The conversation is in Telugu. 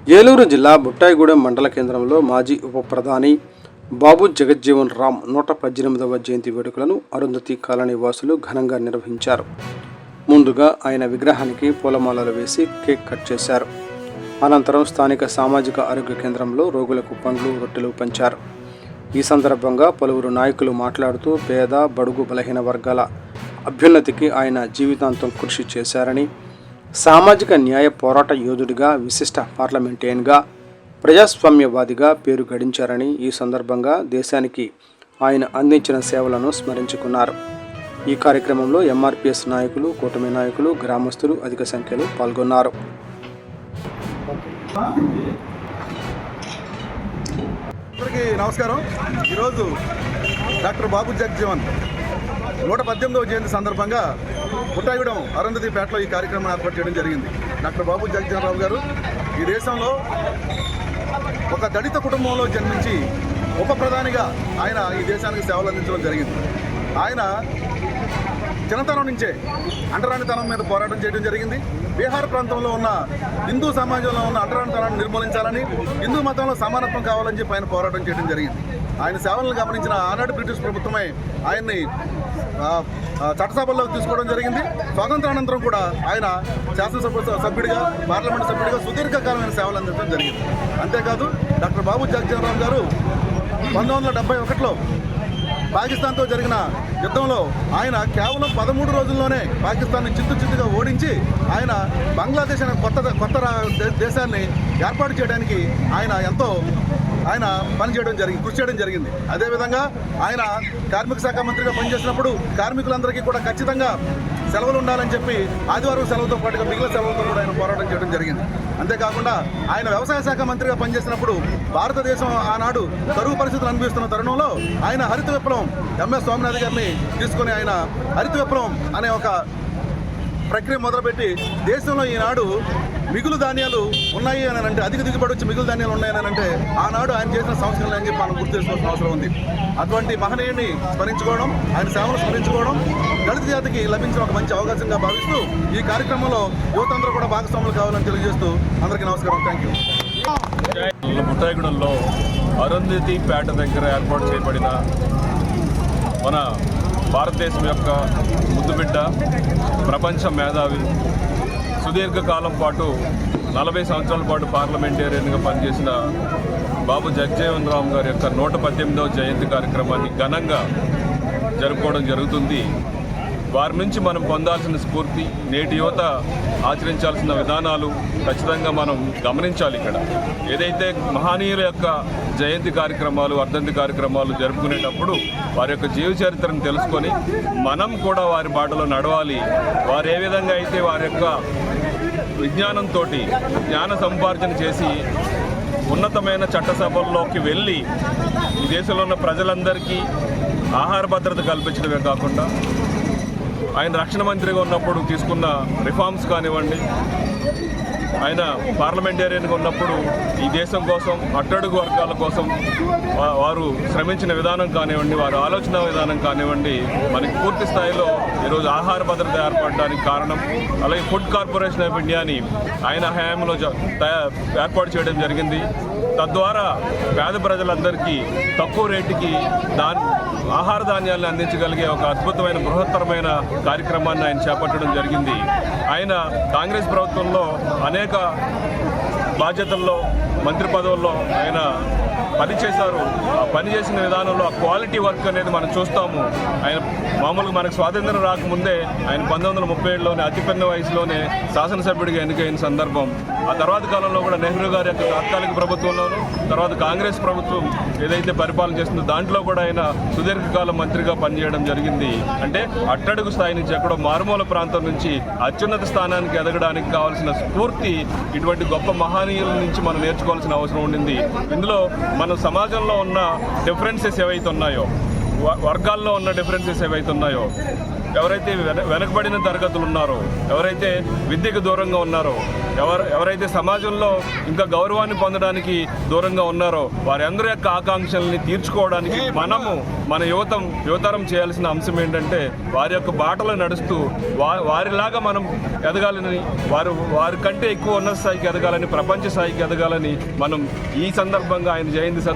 ఏలూరు జిల్లా బుట్టాయిగూడెం మండల కేంద్రంలో మాజీ ఉప ప్రధాని బాబు జగజ్జీవన్ రామ్ 118వ జయంతి వేడుకలను అరుంధతి కాలనీ వాసులు ఘనంగా నిర్వహించారు. ముందుగా ఆయన విగ్రహానికి పూలమాలలు వేసి కేక్ కట్ చేశారు. అనంతరం స్థానిక సామాజిక ఆరోగ్య కేంద్రంలో రోగులకు పండ్లు, రొట్టెలు పంచారు. ఈ సందర్భంగా పలువురు నాయకులు మాట్లాడుతూ పేద, బడుగు, బలహీన వర్గాల అభ్యున్నతికి ఆయన జీవితాంతం కృషి చేశారని, సామాజిక న్యాయ పోరాట యోధుడిగా, విశిష్ట పార్లమెంటేరియన్గా, ప్రజాస్వామ్యవాదిగా పేరు గడించారని, ఈ సందర్భంగా దేశానికి ఆయన అందించిన సేవలను స్మరించుకున్నారు. ఈ కార్యక్రమంలో ఎంఆర్పీఎస్ నాయకులు, కూటమి నాయకులు, గ్రామస్తులు అధిక సంఖ్యలో పాల్గొన్నారు. అందరికీ నమస్కారం. ఈరోజు డాక్టర్ బాబు జగజ్జీవన్ 118వ జయంతి సందర్భంగా బుట్టాయిగూడెం అరుంధతిపేటలో ఈ కార్యక్రమాన్ని ఏర్పాటు చేయడం జరిగింది. డాక్టర్ బాబు జగజ్జీవన్ రావు గారు ఈ దేశంలో ఒక దళిత కుటుంబంలో జన్మించి ఉప ప్రధానిగా ఆయన ఈ దేశానికి సేవలు అందించడం జరిగింది. ఆయన చిన్నతనం నుంచే అంటరానితనం మీద పోరాటం చేయడం జరిగింది. బీహార్ ప్రాంతంలో ఉన్న హిందూ సమాజంలో ఉన్న అంటరానితనాన్ని నిర్మూలించాలని, హిందూ మతంలో సమానత్వం కావాలని చెప్పి ఆయన పోరాటం చేయడం జరిగింది. ఆయన సేవలను గమనించిన ఆనాడు బ్రిటిష్ ప్రభుత్వమే ఆయన్ని చట్టసభల్లోకి తీసుకోవడం జరిగింది. స్వాతంత్రానంతరం కూడా ఆయన శాసనసభ సభ్యుడిగా, పార్లమెంటు సభ్యుడిగా సుదీర్ఘకాలమైన సేవలు అందించడం జరిగింది. అంతేకాదు డాక్టర్ బాబు జగజ్జీవన్ రావు గారు 1971లో పాకిస్తాన్తో జరిగిన యుద్ధంలో ఆయన కేవలం 13 రోజుల్లోనే పాకిస్తాన్ని చిత్తుగా ఓడించి ఆయన బంగ్లాదేశ్ అనే కొత్త దేశాన్ని ఏర్పాటు చేయడానికి ఆయన ఎంతో కృషి చేయడం జరిగింది. అదేవిధంగా ఆయన కార్మిక శాఖ మంత్రిగా పనిచేసినప్పుడు కార్మికులందరికీ కూడా ఖచ్చితంగా సెలవులు ఉండాలని చెప్పి ఆదివారం సెలవుతో పాటుగా మిగిలిన సెలవులతో కూడా ఆయన పోరాటం చేయడం జరిగింది. అంతేకాకుండా ఆయన వ్యవసాయ శాఖ మంత్రిగా పనిచేసినప్పుడు భారతదేశం ఆనాడు కరువు పరిస్థితులు అనుభవిస్తున్న తరుణంలో ఆయన హరిత విప్లవం ఎంఎస్ స్వామినాథన్ గారిని తీసుకొని ఆయన హరిత విప్లవం అనే ఒక ప్రక్రియ మొదలుపెట్టి దేశంలో ఈనాడు మిగులు ధాన్యాలు ఉన్నాయి అని అంటే, అధిక దిగుబడి వచ్చి మిగులు ధాన్యాలు ఉన్నాయని అంటే ఆనాడు ఆయన చేసిన సంస్కరణలు అని చెప్పి మనం గుర్తు చేసుకోవాల్సిన అవసరం ఉంది. అటువంటి మహనీయుని స్మరించుకోవడం, ఆయన సేవలు స్మరించుకోవడం దళిత జాతికి లభించిన ఒక మంచి అవకాశంగా భావిస్తూ ఈ కార్యక్రమంలో యువత అందరూ కూడా భాగస్వాములు కావాలని తెలియజేస్తూ అందరికీ నమస్కారం. Thank you. బుట్టాయిగూడెంలో అరుంధతి పేట దగ్గర ఏర్పాటు చేయబడిన మన భారతదేశం యొక్క ముద్దుబిడ్డ, ప్రపంచ మేధావి, సుదీర్ఘకాలం పాటు 40 సంవత్సరాల పాటు పార్లమెంటేరియన్గా పనిచేసిన బాబు జగజ్జీవన్ రామ్ గారి యొక్క 118వ జయంతి కార్యక్రమాన్ని ఘనంగా జరుపుకోవడం జరుగుతుంది. వారి నుంచి మనం పొందాల్సిన స్ఫూర్తి, నేటి యువత ఆచరించాల్సిన విధానాలు ఖచ్చితంగా మనం గమనించాలి. ఇక్కడ ఏదైతే మహనీయుల యొక్క జయంతి కార్యక్రమాలు, వర్ధంతి కార్యక్రమాలు జరుపుకునేటప్పుడు వారి యొక్క జీవ చరిత్రను తెలుసుకొని మనం కూడా వారి బాటలో నడవాలి. వారు ఏ విధంగా అయితే వారి యొక్క విజ్ఞానంతో జ్ఞాన సంపార్జన చేసి ఉన్నతమైన చట్టసభల్లోకి వెళ్ళి ఈ దేశంలో ఉన్న ప్రజలందరికీ ఆహార భద్రత కల్పించడమే కాకుండా ఆయన రక్షణ మంత్రిగా ఉన్నప్పుడు తీసుకున్న రిఫార్మ్స్ కానివ్వండి, ఆయన పార్లమెంటేరియన్గా ఉన్నప్పుడు ఈ దేశం కోసం, అట్టడుగు వర్గాల కోసం వారు శ్రమించిన విధానం కానివ్వండి, వారి ఆలోచన విధానం కానివ్వండి, మనకి పూర్తి స్థాయిలో ఈరోజు ఆహార భద్రత ఏర్పడడానికి కారణం. అలాగే ఫుడ్ కార్పొరేషన్ ఆఫ్ ఇండియాని ఆయన హయాంలో ఏర్పాటు చేయడం జరిగింది. తద్వారా పేద ప్రజలందరికీ తక్కువ రేటుకి ఆహార ధాన్యాలను అందించగలిగే ఒక అద్భుతమైన, బృహత్తరమైన కార్యక్రమాన్ని ఆయన చేపట్టడం జరిగింది. ఆయన కాంగ్రెస్ ప్రభుత్వంలో అనేక బాధ్యతల్లో, మంత్రి పదవుల్లో ఆయన పనిచేశారు. ఆ పనిచేసిన విధానంలో ఆ క్వాలిటీ వర్క్ అనేది మనం చూస్తాము. ఆయన మామూలుగా మనకు స్వాతంత్రం రాకముందే ఆయన 1937లోనే అతి పెద్ద వయసులోనే శాసనసభ్యుడిగా ఎన్నికైన సందర్భం. ఆ తర్వాత కాలంలో కూడా నెహ్రూ గారి యొక్క తాత్కాలిక ప్రభుత్వంలోనూ, తర్వాత కాంగ్రెస్ ప్రభుత్వం ఏదైతే పరిపాలన చేస్తుందో దాంట్లో కూడా ఆయన సుదీర్ఘకాలం మంత్రిగా పనిచేయడం జరిగింది. అంటే అట్టడుగు స్థాయి నుంచి, ఎక్కడో మారుమూల ప్రాంతం నుంచి అత్యున్నత స్థానానికి ఎదగడానికి కావాల్సిన స్ఫూర్తి ఇటువంటి గొప్ప మహనీయుల నుంచి మనం నేర్చుకోవాల్సిన అవసరం ఉండింది. ఇందులో మన సమాజంలో ఉన్న డిఫరెన్సెస్ ఏవైతే ఉన్నాయో, వర్గాల్లో ఉన్న డిఫరెన్సెస్ ఏవైతే ఉన్నాయో, ఎవరైతే వెనకబడిన తరగతులు ఉన్నారో, ఎవరైతే విద్యకు దూరంగా ఉన్నారో, ఎవరైతే సమాజంలో ఇంకా గౌరవాన్ని పొందడానికి దూరంగా ఉన్నారో వారి అందరి యొక్క ఆకాంక్షల్ని తీర్చుకోవడానికి మన యువతరం చేయాల్సిన అంశం ఏంటంటే వారి యొక్క బాటలో నడుస్తూ వారిలాగా మనం ఎదగాలని, వారి కంటే ఎక్కువ ఉన్నత స్థాయికి ఎదగాలని, ప్రపంచ స్థాయికి ఎదగాలని మనం ఈ సందర్భంగా ఆయన జయంతి